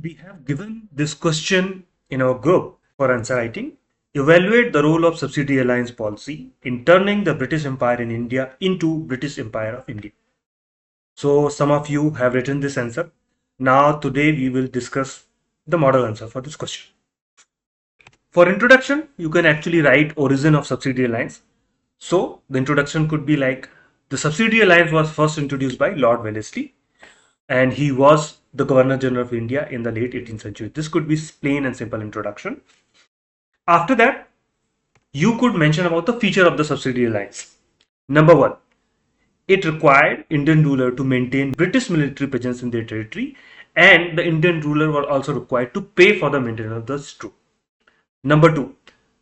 We have given this question in our group for answer writing. Evaluate the role of subsidiary alliance policy in turning the British Empire in India into British Empire of India. So some of you have written this answer. Now today we will discuss the model answer for this question. For introduction, you can actually write origin of subsidiary alliance. So the introduction could be like the subsidiary alliance was first introduced by Lord Wellesley, and he was the Governor General of India in the late 18th century. This could be plain and simple introduction. After that, you could mention about the feature of the subsidiary alliance. Number one, it required Indian ruler to maintain British military presence in their territory, and the Indian ruler were also required to pay for the maintenance of the troops. Number two,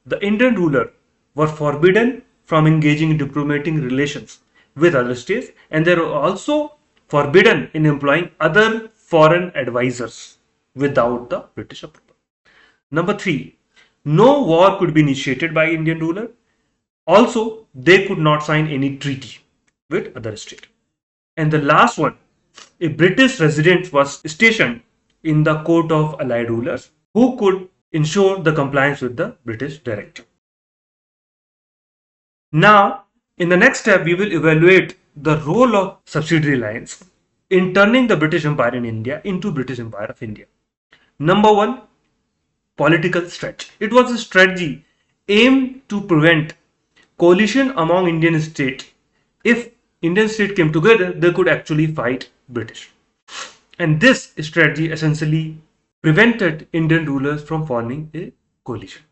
the Indian ruler were forbidden from engaging in diplomatic relations with other states, and they were also forbidden in employing other foreign advisors without the British approval. Number three, no war could be initiated by Indian ruler. Also, they could not sign any treaty with other states. And the last one, a British resident was stationed in the court of allied rulers who could ensure the compliance with the British directive. Now, in the next step, we will evaluate the role of subsidiary alliance in turning the British Empire in India into British Empire of India. Number one, political strategy. It was a strategy aimed to prevent coalition among Indian states. If Indian states came together, they could actually fight British. And this strategy essentially prevented Indian rulers from forming a coalition.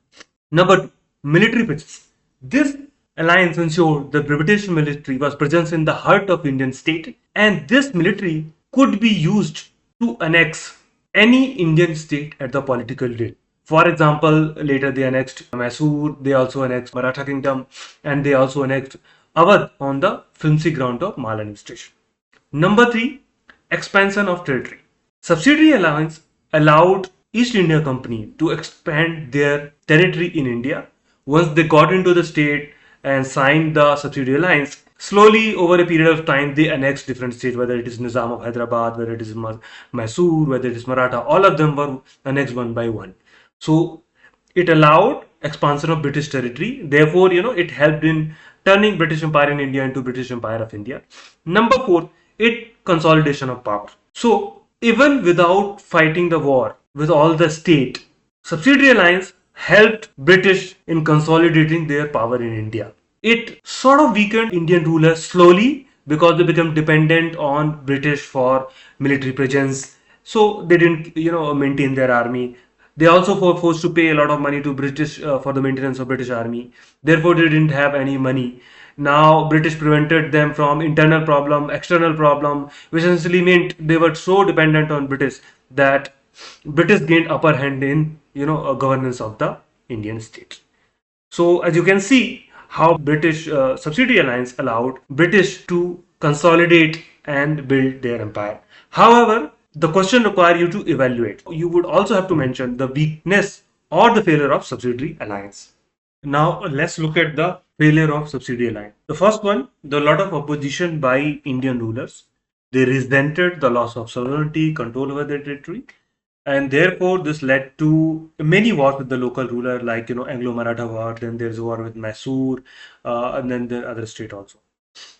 Number two, military presence. This alliance ensured the British military was present in the heart of Indian state, and this military could be used to annex any Indian state at the political will. For example, later they annexed Mysore, they also annexed Maratha Kingdom, and they also annexed Awadh on the flimsy ground of Mal administration. Number three, expansion of territory. Subsidiary alliance allowed East India Company to expand their territory in India. Once they got into the state and signed the subsidiary alliance, slowly over a period of time they annexed different states, whether it is Nizam of Hyderabad, whether it is Mysore, whether it is Maratha, all of them were annexed one by one. So it allowed expansion of British territory. Therefore, it helped in turning British Empire in India into British Empire of India. Number four, it consolidation of power. So even without fighting the war with all the state, subsidiary alliance helped British in consolidating their power in India. It sort of weakened Indian rulers slowly because they became dependent on British for military presence. So they didn't, maintain their army. They also were forced to pay a lot of money to British for the maintenance of British army. Therefore, they didn't have any money. Now, British prevented them from internal problem, external problem, which essentially meant they were so dependent on British that British gained upper hand in, governance of the Indian state. So, as you can see, how British subsidiary alliance allowed British to consolidate and build their empire. However, the question requires you to evaluate. You would also have to mention the weakness or the failure of subsidiary alliance. Now let's look at the failure of subsidiary alliance. The first one, the lot of opposition by Indian rulers. They resented the loss of sovereignty, control over their territory, and therefore this led to many wars with the local ruler, like Anglo-Maratha war. Then there's a war with Mysore, and then the other state also.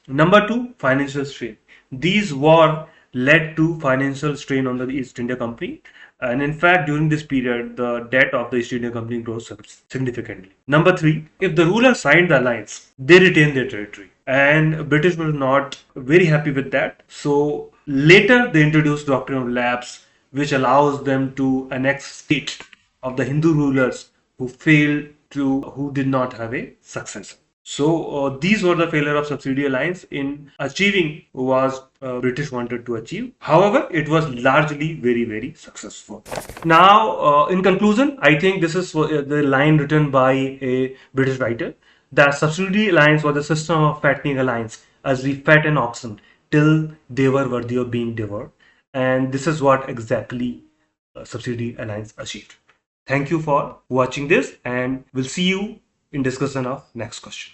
Number two, financial strain. These wars led to financial strain on the East India Company. And in fact, during this period, the debt of the East India Company grows significantly. Number three, if the rulers signed the alliance, they retained their territory. And British were not very happy with that. So later they introduced doctrine of lapse, which allows them to annex state of the Hindu rulers who did not have a successor. So these were the failure of subsidiary alliance in achieving what British wanted to achieve. However, it was largely very, very successful. Now, in conclusion, I think this is the line written by a British writer. The subsidiary alliance was a system of fattening alliance, as we fat an oxen till they were worthy of being devoured. And this is what exactly subsidiary alliance achieved. Thank you for watching this, and we'll see you in discussion of next question.